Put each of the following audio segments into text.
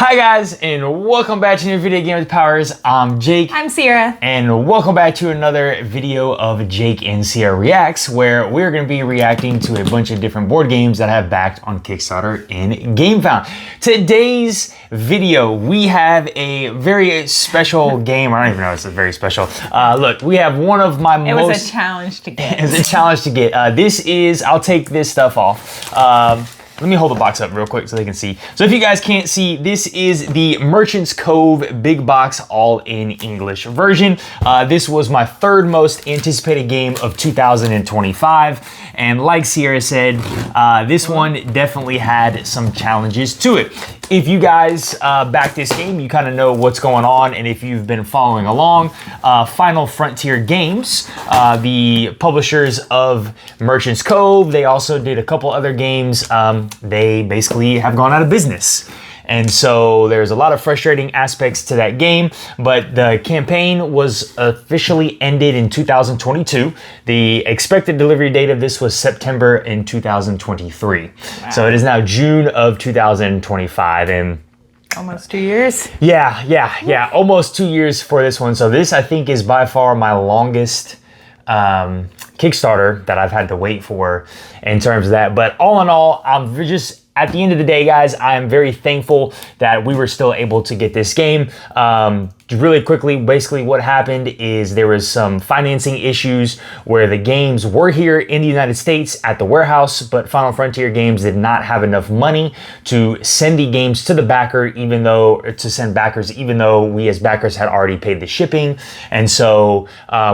Hi guys, and welcome back to New Video Game with Powers. I'm Jake. I'm Cierra. And welcome back to another video of Jake and Cierra Reacts, where we're going to be reacting to a bunch of different board games that have backed on Kickstarter and GameFound. Today's video, we have a very special game. I don't even know if it's very special. Look, we have one of my It was a challenge to get. It was a challenge to get. This is, I'll take this stuff off. Let me hold the box up real quick so they can see. So if you guys can't see, this is the Merchant's Cove Big Box all in English version. This was my third most anticipated game of 2025. And like Cierra said, this one definitely had some challenges to it. If you guys back this game, you kind of know what's going on. And if you've been following along, Final Frontier Games, the publishers of Merchant's Cove, they also did a couple other games. They basically have gone out of business. And so there's a lot of frustrating aspects to that game, but the campaign was officially ended in 2022. The expected delivery date of this was September in 2023. Wow. So it is now June of 2025 and almost 2 years. Yeah, almost 2 years for this one. So this I think is by far my longest Kickstarter that I've had to wait for in terms of that. But all in all, I'm just, at the end of the day, guys, I am very thankful that we were still able to get this game. Really quickly, basically what happened is there was some financing issues where the games were here in the United States at the warehouse, but Final Frontier Games did not have enough money to send the games to the backer, even though we as backers had already paid the shipping. And so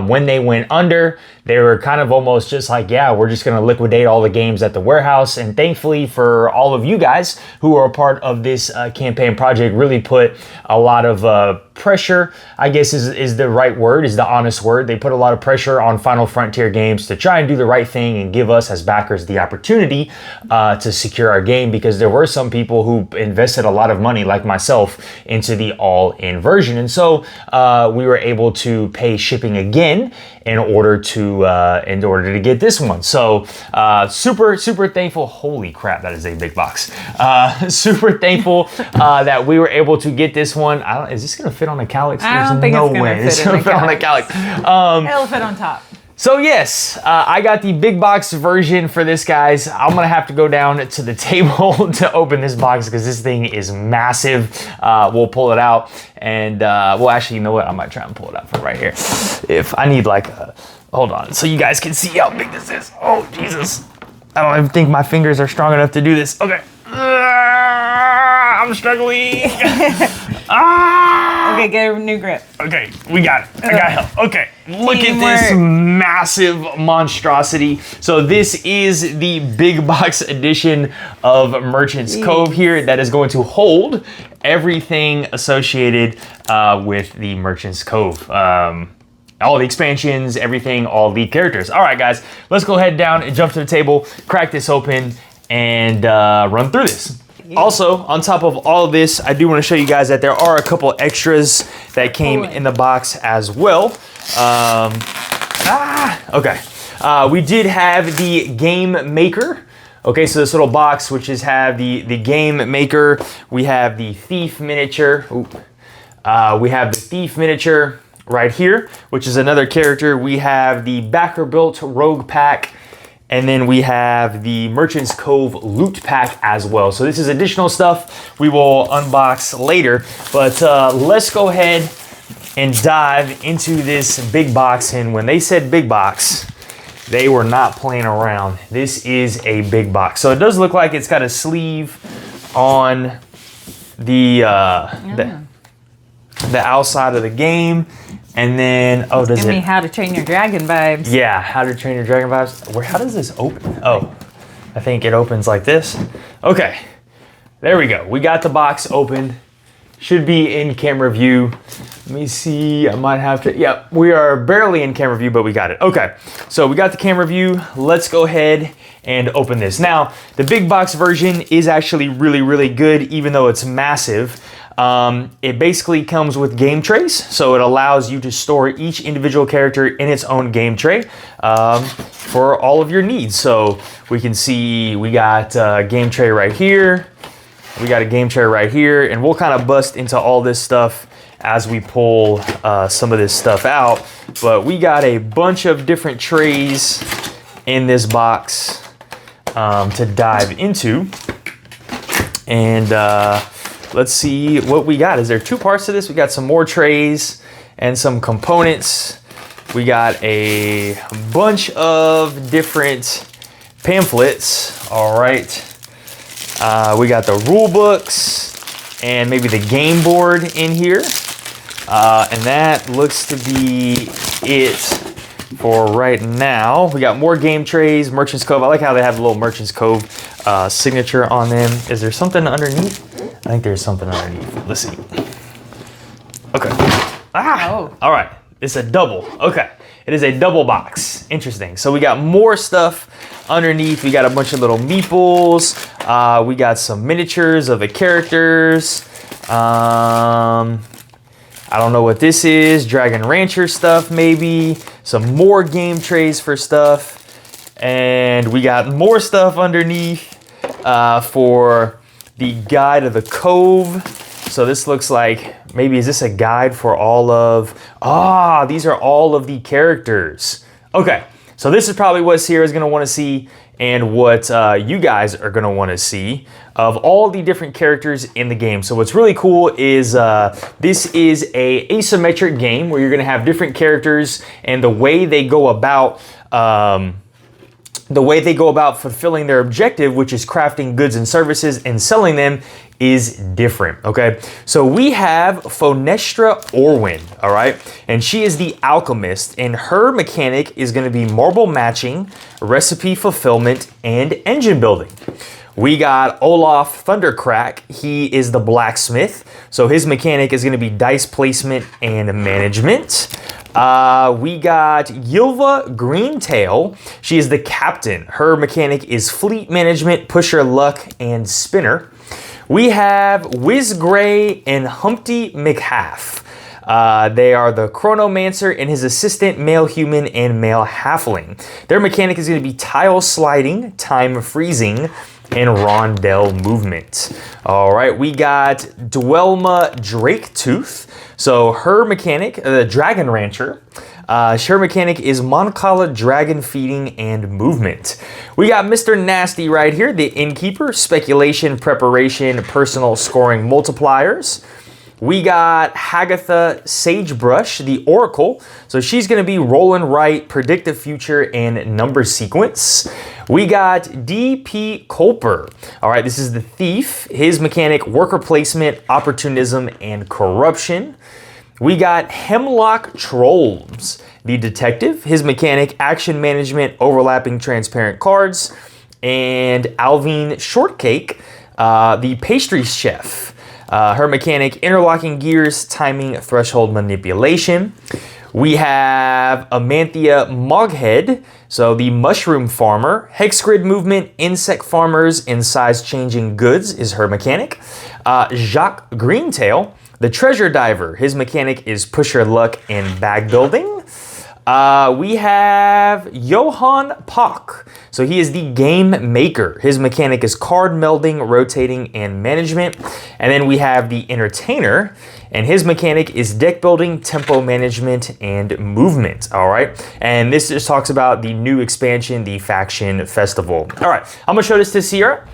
when they went under, they were kind of almost just like, yeah, we're just gonna liquidate all the games at the warehouse. And thankfully for all of you guys who are a part of this campaign project, really put a lot of pressure, I guess is the right word, is the honest word. They put a lot of pressure on Final Frontier Games to try and do the right thing and give us as backers the opportunity to secure our game, because there were some people who invested a lot of money, like myself, into the all-in version. And so we were able to pay shipping again in order to get this one. So super thankful. Holy crap, that is a big box. Super thankful that we were able to get this one. Is this gonna fit on a Calyx? I don't think it's gonna fit on a Calyx. It'll fit on top. So yes, I got the big box version for this, guys. I'm gonna have to go down to the table to open this box because this thing is massive. We'll pull it out and well, actually, you know what? I might try and pull it out from right here. If I need like hold on, so you guys can see how big this is. Oh, Jesus. I don't even think my fingers are strong enough to do this. Okay. I'm struggling. Okay, get a new grip. Okay, we got it. I got help. Okay, look at this massive monstrosity. So this is the big box edition of Merchant's Cove here that is going to hold everything associated with the Merchant's Cove. All the expansions, everything, all the characters. All right, guys, let's go ahead down and jump to the table, crack this open, and run through this. Also, on top of all of this, I do want to show you guys that there are a couple extras that came in the box as well. Okay. We did have the game maker. Okay, so this little box, which is have the game maker. We have the thief miniature. We have the thief miniature right here, which is another character. We have the backer built rogue pack. And then we have the Merchant's Cove loot pack as well. So this is additional stuff we will unbox later. But let's go ahead and dive into this big box. And when they said big box, they were not playing around. This is a big box. So it does look like it's got a sleeve on the outside of the game. And then, oh, does it? Give me How to Train Your Dragon vibes. Yeah, How to Train Your Dragon vibes. How does this open? Oh, I think it opens like this. Okay, there we go. We got the box open. Should be in camera view. Let me see, I might have to, yeah, we are barely in camera view, but we got it. Okay, so we got the camera view. Let's go ahead and open this. Now, the big box version is actually really good, even though it's massive. It basically comes with game trays, so it allows you to store each individual character in its own game tray for all of your needs. So we can see we got a game tray right here. We got a game tray right here, and we'll kind of bust into all this stuff as we pull some of this stuff out. But we got a bunch of different trays in this box to dive into. And let's see what we got. Is there 2 parts to this? We got some more trays and some components. We got a bunch of different pamphlets. All right. We got the rule books and maybe the game board in here. And that looks to be it for right now. We got more game trays, Merchant's Cove. I like how they have the little Merchant's Cove signature on them. Is there something underneath? I think there's something underneath. Let's see. Okay. All right. It's a double. Okay. It is a double box. Interesting. So we got more stuff underneath. We got a bunch of little meeples. We got some miniatures of the characters. I don't know what this is. Dragon Rancher stuff, maybe. Some more game trays for stuff. And we got more stuff underneath for the guide of the Cove. So this looks like, maybe is this a guide for all of, these are all of the characters. Okay, so this is probably what Cierra's gonna wanna see and what you guys are gonna wanna see of all the different characters in the game. So what's really cool is this is a asymmetric game where you're gonna have different characters, and the way they go about fulfilling their objective, which is crafting goods and services and selling them, is different, okay? So we have Fonestra Orwin, all right? And she is the alchemist, and her mechanic is gonna be marble matching, recipe fulfillment, and engine building. We got Olaf Thundercrack. He is the blacksmith. So his mechanic is gonna be dice placement and management. We got Ylva Greentail. She is the captain. Her mechanic is fleet management, pusher luck, and spinner. We have Wiz Gray and Humpty McHalf. They are the Chronomancer and his assistant, male human and male halfling. Their mechanic is going to be tile sliding, time freezing, and rondelle movement. All right, we got Dwelma Draketooth. So her mechanic, the Dragon Rancher, her mechanic is Moncala dragon feeding and movement. We got Mr. Nasty right here, the innkeeper, speculation, preparation, personal scoring multipliers. We got Hagatha Sagebrush, the Oracle. So she's going to be roll and write, predict the future, and number sequence. We got D.P. Culper. All right, this is the thief. His mechanic, worker placement, opportunism, and corruption. We got Hemlock Trolls, the detective. His mechanic, action management, overlapping transparent cards. And Alvine Shortcake, the pastry chef. Her mechanic, interlocking gears, timing, threshold manipulation. We have Amanthea Moghead, so the mushroom farmer. Hex grid movement, insect farmers, and size changing goods is her mechanic. Jacques Greentail, the treasure diver. His mechanic is pusher luck and bag building. We have Johann Pock. So he is the game maker. His mechanic is card melding, rotating, and management. And then we have the entertainer, and his mechanic is deck building, tempo management, and movement. All right. And this just talks about the new expansion, the Faction Festival. All right. I'm going to show this to Cierra.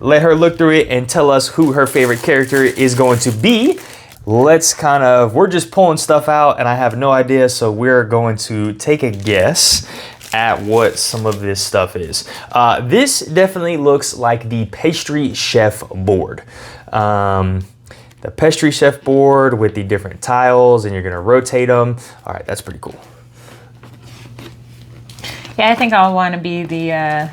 Let her look through it and tell us who her favorite character is going to be. Let's we're just pulling stuff out and I have no idea, so we're going to take a guess at what some of this stuff is. This definitely looks like the pastry chef board. The pastry chef board with the different tiles, and you're gonna rotate them. All right, that's pretty cool. Yeah, I think I'll want to be the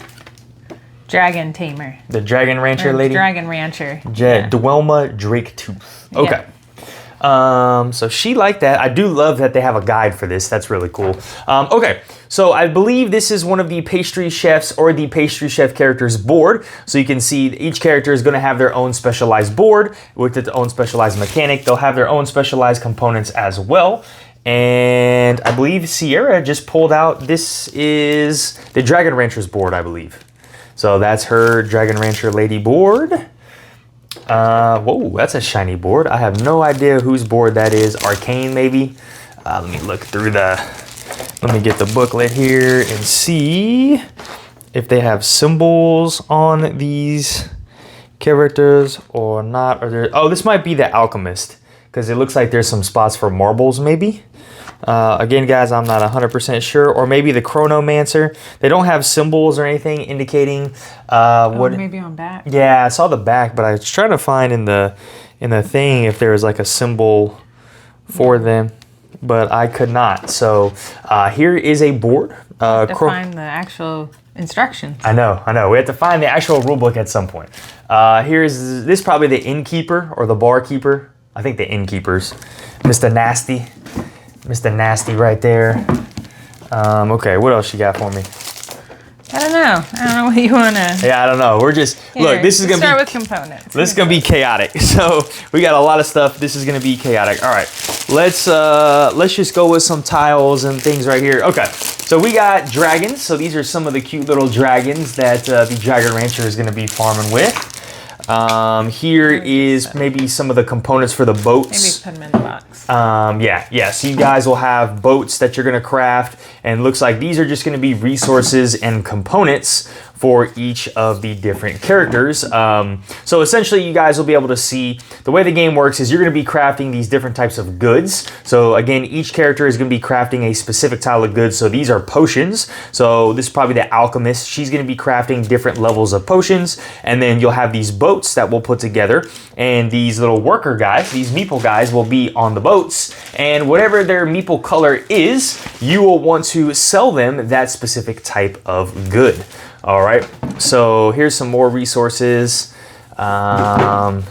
dragon tamer. The Dragon Rancher lady? Dragon Rancher. Dwelma Draketooth. Okay. Yeah. So she liked that. I do love that they have a guide for this. That's really cool. Okay, so I believe this is one of the pastry chefs or the pastry chef characters board. So you can see each character is going to have their own specialized board with its own specialized mechanic. They'll have their own specialized components as well. And I believe Cierra just pulled out, this is the Dragon Rancher's board, I believe. So that's her Dragon Rancher lady board. Whoa, that's a shiny board. I have no idea whose board that is. Arcane, maybe. Let me look through let me get the booklet here and see if they have symbols on these characters or not. Oh, this might be the Alchemist, because it looks like there's some spots for marbles, maybe. Again, guys, I'm not 100% sure. Or maybe the Chronomancer. They don't have symbols or anything indicating what. Maybe on back. Yeah, I saw the back, but I was trying to find in the thing if there was like a symbol for them, but I could not. So here is a board. To find the actual instructions. I know. We have to find the actual rule book at some point. Here's this, probably the innkeeper or the barkeeper. I think the innkeepers. Mr. Nasty right there. Okay, what else you got for me? I don't know what you want to... Yeah, I don't know. We're just... Look, this is going to be... Start with components. This is going to be chaotic. So we got a lot of stuff. This is going to be chaotic. All right, let's just go with some tiles and things right here. Okay, so we got dragons. So these are some of the cute little dragons that the Dragon Rancher is going to be farming with. Here is maybe some of the components for the boats. Maybe put them in the box. Yeah. So you guys will have boats that you're going to craft, and it looks like these are just going to be resources and components for each of the different characters. So essentially you guys will be able to see the way the game works is you're going to be crafting these different types of goods. So again, each character is going to be crafting a specific tile of goods. So these are potions. So this is probably the alchemist. She's going to be crafting different levels of potions. And then you'll have these boats that we'll put together. And these little worker guys, these Meeple guys, will be on the boats. And whatever their Meeple color is, you will want to sell them that specific type of good. All right, so here's some more resources. We got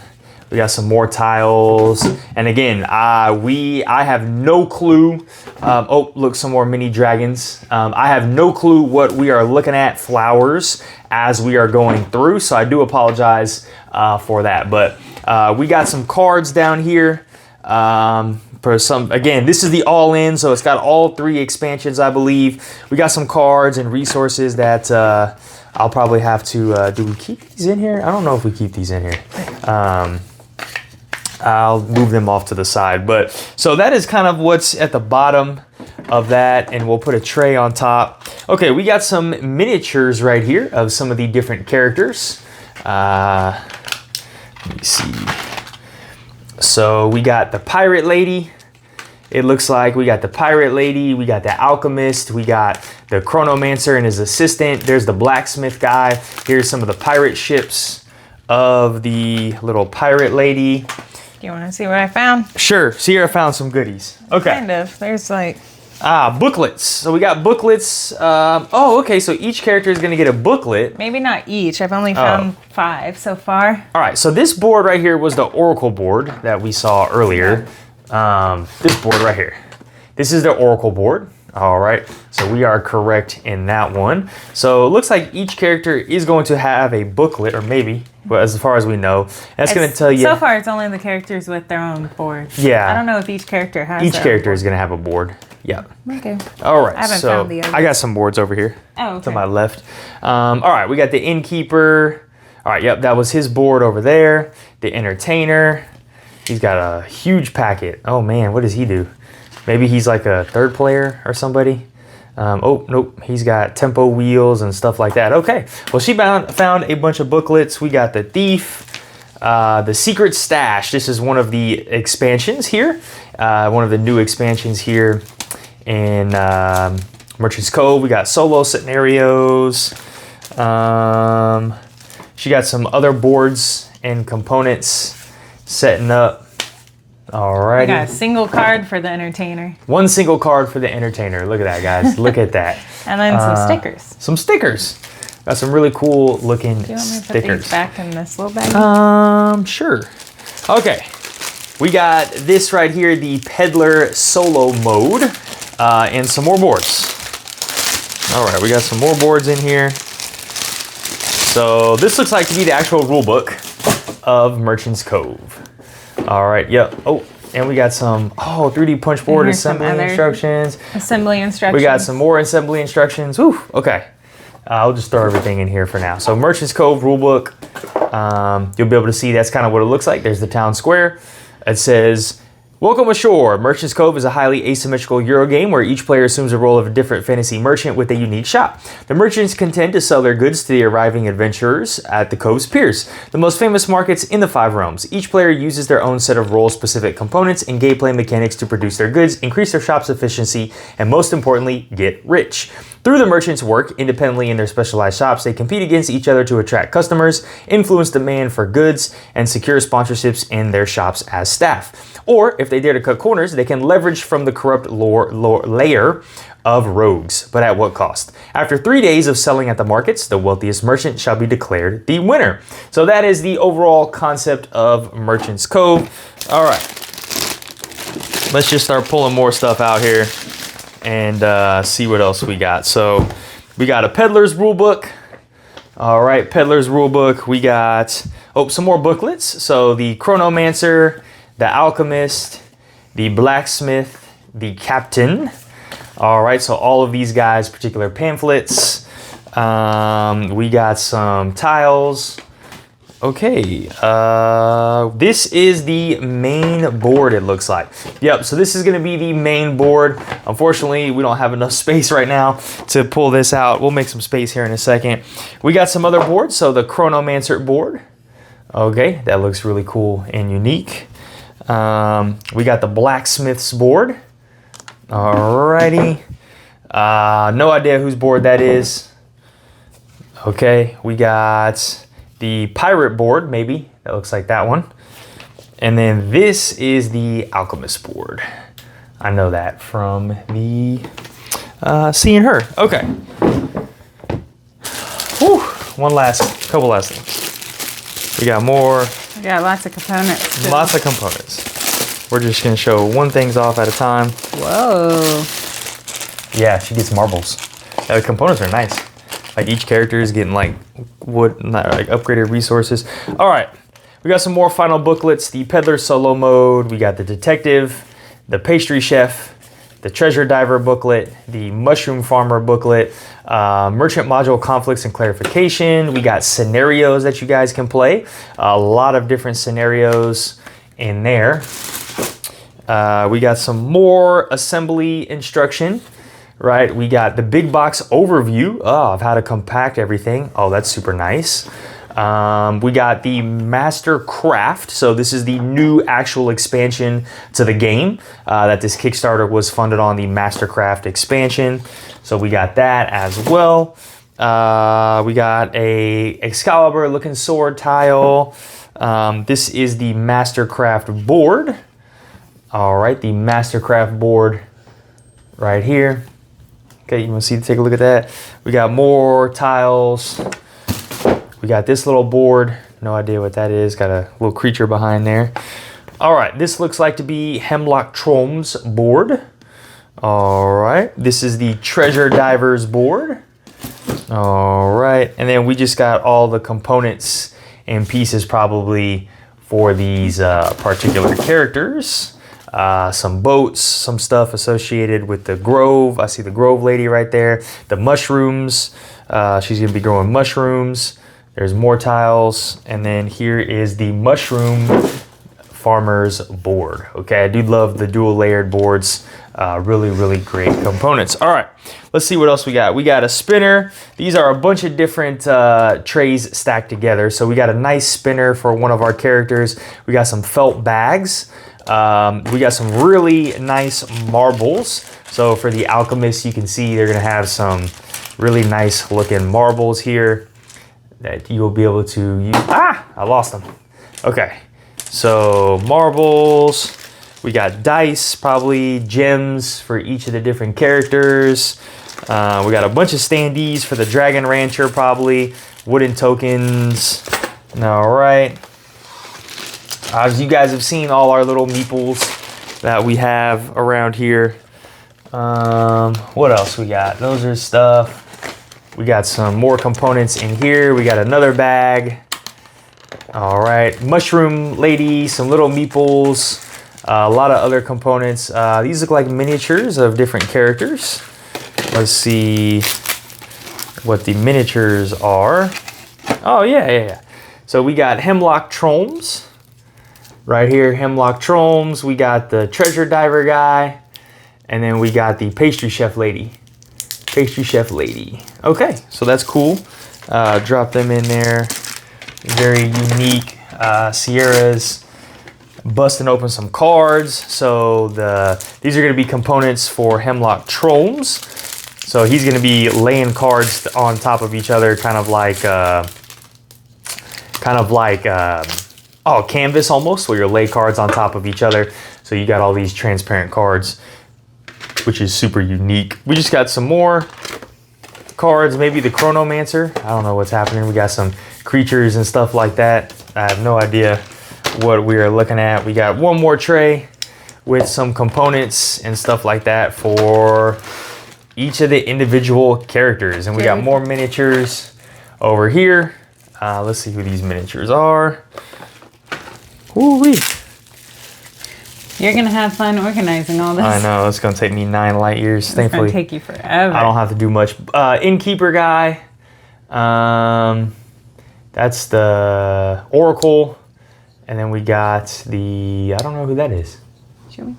some more tiles. And again, I have no clue. Oh, look, some more mini dragons. I have no clue what we are looking at, flowers, as we are going through. So I do apologize for that. But we got some cards down here. For some, again, this is the all-in, so it's got all 3 expansions, I believe. We got some cards and resources that I'll probably have to. Do we keep these in here? I don't know if we keep these in here. I'll move them off to the side. But so that is kind of what's at the bottom of that, and we'll put a tray on top. Okay, we got some miniatures right here of some of the different characters. Let me see. So we got the pirate lady. It looks like we got the pirate lady, we got the alchemist, we got the chronomancer and his assistant. There's the blacksmith guy. Here's some of the pirate ships of the little pirate lady. Do you want to see what I found? Sure. Sierra found some goodies. Okay. Kind of. There's like... booklets. So we got booklets. Oh, okay. So each character is going to get a booklet. Maybe not each. I've only found 5 so far. All right. So this board right here was the Oracle board that we saw earlier. This board right here. This is the Oracle board. All right. So we are correct in that one. So it looks like each character is going to have a booklet, or maybe, but as far as we know, that's going to tell you. So far, it's only the characters with their own board. Yeah. I don't know if each character has. Each character is going to have a board. Yeah. Okay. All right. I haven't so found the others. I got some boards over here. Oh, okay. To my left. All right. We got the innkeeper. All right. Yep. That was his board over there. The entertainer. He's got a huge packet. Oh man, what does he do? Maybe he's like a third player or somebody. Oh, nope. He's got tempo wheels and stuff like that. Okay. Well, she found a bunch of booklets. We got the thief, the secret stash. This is one of the expansions here. One of the new expansions here in Merchant's Cove. We got solo scenarios. She got some other boards and components setting up. Alrighty. We got a single card for the entertainer. One single card for the entertainer. Look at that, guys. Look at that. And then some stickers. Some stickers. Got some really cool looking Do you want me to put stickers. these back in this little bag? Sure. Okay. We got this right here, the Peddler solo mode, and some more boards. All right, we got some more boards in here. So this looks like to be the actual rule book of Merchant's Cove. All right, yep. Oh, and we got some 3D punch board assembly instructions. Assembly instructions. We got some more assembly instructions. Whew, okay. I'll just throw everything in here for now. So Merchant's Cove rulebook. You'll be able to see that's kind of what it looks like. There's the town square. It says, welcome ashore. Merchant's Cove is a highly asymmetrical Euro game where each player assumes a role of a different fantasy merchant with a unique shop. The merchants contend to sell their goods to the arriving adventurers at the Cove's piers, the most famous markets in the 5 realms. Each player uses their own set of role-specific components and gameplay mechanics to produce their goods, increase their shop's efficiency, and most importantly, get rich. Through the merchants' work independently in their specialized shops, they compete against each other to attract customers, influence demand for goods, and secure sponsorships in their shops as staff. Or, if they dare to cut corners, they can leverage from the corrupt layer of rogues. But at what cost? After 3 days of selling at the markets, the wealthiest merchant shall be declared the winner. So that is the overall concept of Merchant's Cove. All right. Let's just start pulling more stuff out here and see what else we got. So we got a Peddler's Rulebook. All right, Peddler's Rulebook. We got, some more booklets. So the Chronomancer, the Alchemist, the Blacksmith, the Captain. All right, so all of these guys, particular pamphlets. We got some tiles. Okay, this is the main board, it looks like. Yep, so this is gonna be the main board. Unfortunately, we don't have enough space right now to pull this out. We'll make some space here in a second. We got some other boards, so the Chronomancer board. Okay, that looks really cool and unique. We got the Blacksmith's board. Alrighty. No idea whose board that is. Okay, we got the Pirate board, maybe. That looks like that one. And then this is the Alchemist board. I know that from the Seeing Her. Okay. Whew. Couple last things. We got more. We got lots of components too. Lots of components. We're just gonna show one things off at a time. Whoa. Yeah, she gets marbles. The components are nice. Like each character is getting like upgraded resources. All right, we got some more final booklets. The Peddler Solo Mode. We got the Detective, the Pastry Chef, the Treasure Diver booklet, the Mushroom Farmer booklet, Merchant Module Conflicts and Clarification. We got scenarios that you guys can play. A lot of different scenarios in there. We got some more assembly instruction. Right, we got the big box overview of how to compact everything. Oh, that's super nice. We got the Master Craft. So this is the new actual expansion to the game that this Kickstarter was funded on, the Master Craft expansion. So we got that as well. We got a Excalibur looking sword tile. This is the Master Craft board. All right, the Master Craft board right here. Okay, you want to take a look at that? We got more tiles. We got this little board. No idea what that is. Got a little creature behind there. All right, this looks like to be Hemlock Trome's board. All right, this is the Treasure Divers board. All right, and then we just got all the components and pieces probably for these particular characters. Some boats, some stuff associated with the Grove. I see the Grove lady right there. The mushrooms. She's going to be growing mushrooms. There's more tiles. And then here is the Mushroom Farmer's board. Okay, I do love the dual layered boards. Really, really great components. All right, let's see what else we got. We got a spinner. These are a bunch of different trays stacked together. So we got a nice spinner for one of our characters. We got some felt bags. We got some really nice marbles. So for the Alchemist, you can see they're gonna have some really nice looking marbles here that you'll be able to use. I lost them. Okay, so marbles. We got dice, probably gems for each of the different characters. We got a bunch of standees for the Dragon Rancher, probably. Wooden tokens. All right. As you guys have seen, all our little meeples that we have around here. What else we got? Those are stuff. We got some more components in here. We got another bag. All right, mushroom lady, some little meeples, a lot of other components. These look like miniatures of different characters. Let's see what the miniatures are. Oh yeah. So we got Hemlock Tromes. Right here, Hemlock Tromes. We got the Treasure Diver guy. And then we got the Pastry Chef lady. Pastry Chef lady. Okay, so that's cool. Drop them in there. Very unique. Cierra's busting open some cards. So these are going to be components for Hemlock Tromes. So he's going to be laying cards on top of each other, kind of like canvas almost, where you lay cards on top of each other. So you got all these transparent cards, which is super unique. We just got some more cards, maybe the Chronomancer. I don't know what's happening. We got some creatures and stuff like that. I have no idea what we are looking at. We got one more tray with some components and stuff like that for each of the individual characters. And we got more miniatures over here. Let's see who these miniatures are. Woo-wee. You're going to have fun organizing all this. I know, it's going to take me 9 light years. It's going to take you forever. I don't have to do much. Innkeeper guy. That's the Oracle. And then we got the, I don't know who that is. Show me.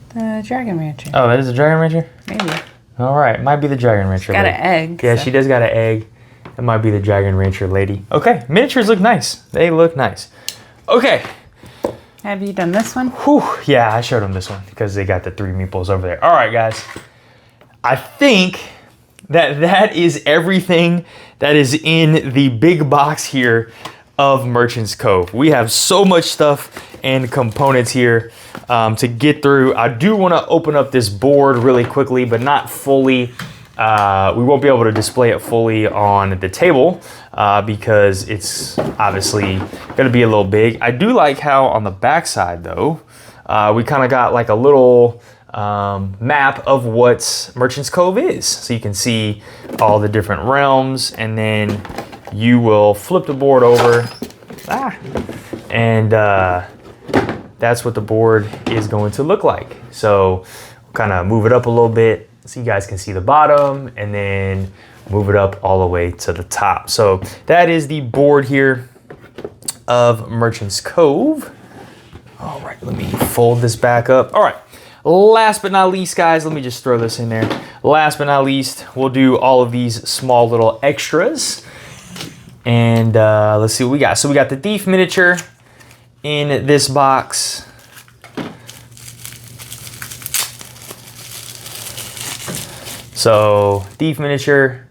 The Dragon Rancher. Oh, that is a Dragon Rancher? Maybe. All right, might be the Dragon Rancher. She's got an egg. Yeah, she does got an egg. It might be the Dragon Rancher lady. Okay, miniatures look nice. They look nice. Okay. Have you done this one? Whew, yeah, I showed them this one because they got the 3 meeples over there. All right, guys. I think that is everything that is in the big box here of Merchant's Cove. We have so much stuff and components here to get through. I do want to open up this board really quickly, but not fully. We won't be able to display it fully on the table because it's obviously going to be a little big. I do like how on the back side, though, we kind of got like a little map of what Merchant's Cove is. So you can see all the different realms, and then you will flip the board over. And that's what the board is going to look like. So kind of move it up a little bit so you guys can see the bottom, and then move it up all the way to the top. So that is the board here of Merchant's Cove. All right, let me fold this back up. All right, last but not least, guys, let me just throw this in there. Last but not least, we'll do all of these small little extras. And let's see what we got. So we got the Thief miniature in this box. So Thief miniature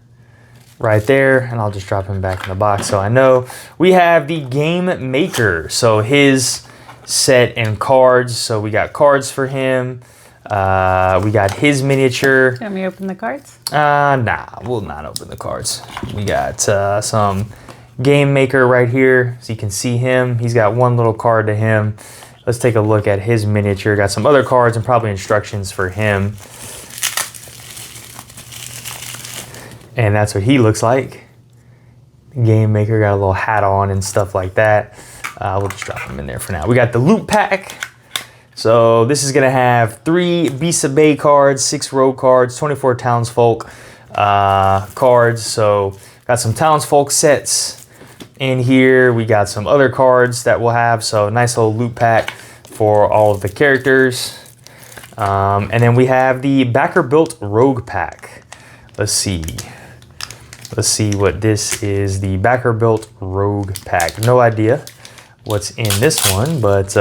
right there, and I'll just drop him back in the box so I know. We have the Game Maker, so his set and cards. So we got cards for him. We got his miniature. Can we open the cards? Nah, we'll not open the cards. We got some Game Maker right here, so you can see him. He's got one little card to him. Let's take a look at his miniature. Got some other cards and probably instructions for him. And that's what he looks like. Game Maker got a little hat on and stuff like that. We'll just drop him in there for now. We got the loot pack. So this is gonna have 3 Beasts of Bay cards, 6 rogue cards, 24 townsfolk cards. So got some townsfolk sets in here. We got some other cards that we'll have. So nice little loot pack for all of the characters. And then we have the backer built rogue pack. Let's see what this is. The backer built rogue pack. No idea what's in this one, but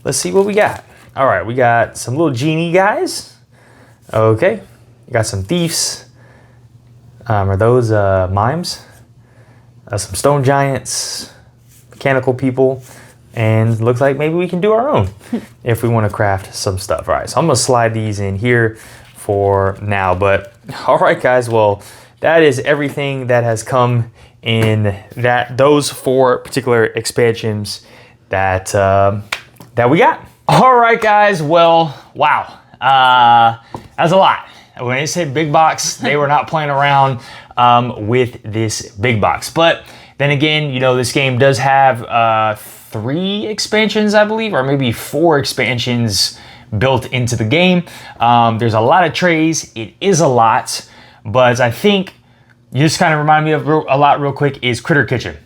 let's see what we got. All right, we got some little genie guys. Okay, we got some thieves. Are those mimes? Some stone giants, mechanical people, and looks like maybe we can do our own if we want to craft some stuff. All right, so I'm gonna slide these in here for now, but all right, guys, well, that is everything that has come in those 4 particular expansions that we got. All right, guys, well, wow, that's a lot. When they said big box, they were not playing around with this big box. But then again, you know, this game does have 3 expansions, I believe, or maybe 4 expansions built into the game. There's a lot of trays. It is a lot, but I think you just kind of remind me of a lot real quick is Critter Kitchen.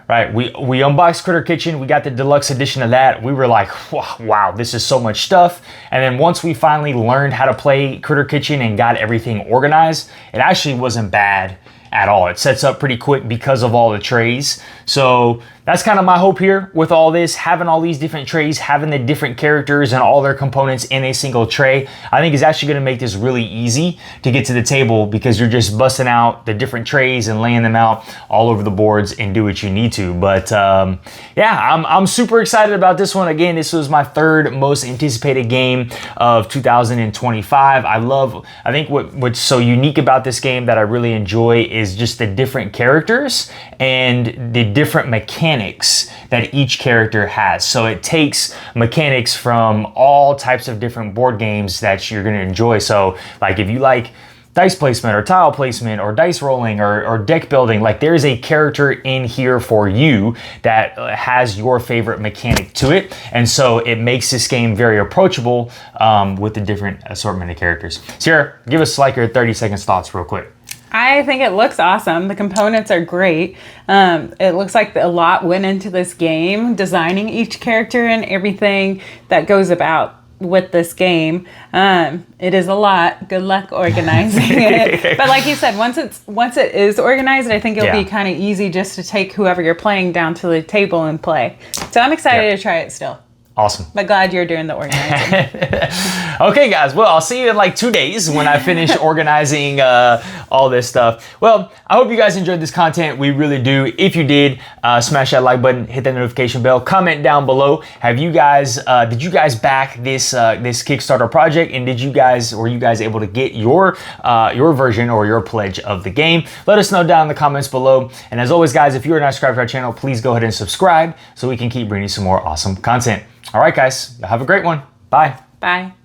Right, we unboxed Critter Kitchen, we got the deluxe edition of that. We were like, wow, this is so much stuff. And then once we finally learned how to play Critter Kitchen and got everything organized, it actually wasn't bad at all. It sets up pretty quick because of all the trays. So that's kind of my hope here with all this, having all these different trays, having the different characters and all their components in a single tray. I think is actually going to make this really easy to get to the table because you're just busting out the different trays and laying them out all over the boards and do what you need to. But yeah, I'm super excited about this one. Again, this was my third most anticipated game of 2025. I think what's so unique about this game that I really enjoy is just the different characters and the different mechanics that each character has. So it takes mechanics from all types of different board games that you're going to enjoy. So like if you like dice placement or tile placement or dice rolling or deck building, like there's a character in here for you that has your favorite mechanic to it. And so it makes this game very approachable with the different assortment of characters. Cierra, give us like your 30 seconds thoughts real quick. I think it looks awesome. The components are great. It looks like a lot went into this game, designing each character and everything that goes about with this game. It is a lot. Good luck organizing it. But like you said, once it is organized, I think it'll be kind of easy just to take whoever you're playing down to the table and play. So I'm excited to try it still. Awesome. But glad you're doing the organizing. Okay, guys. Well, I'll see you in like 2 days when I finish organizing all this stuff. Well, I hope you guys enjoyed this content. We really do. If you did, smash that like button, hit that notification bell, comment down below. Did you guys back this Kickstarter project? And were you guys able to get your version or your pledge of the game? Let us know down in the comments below. And as always, guys, if you are not subscribed to our channel, please go ahead and subscribe so we can keep bringing you some more awesome content. All right, guys, have a great one. Bye. Bye.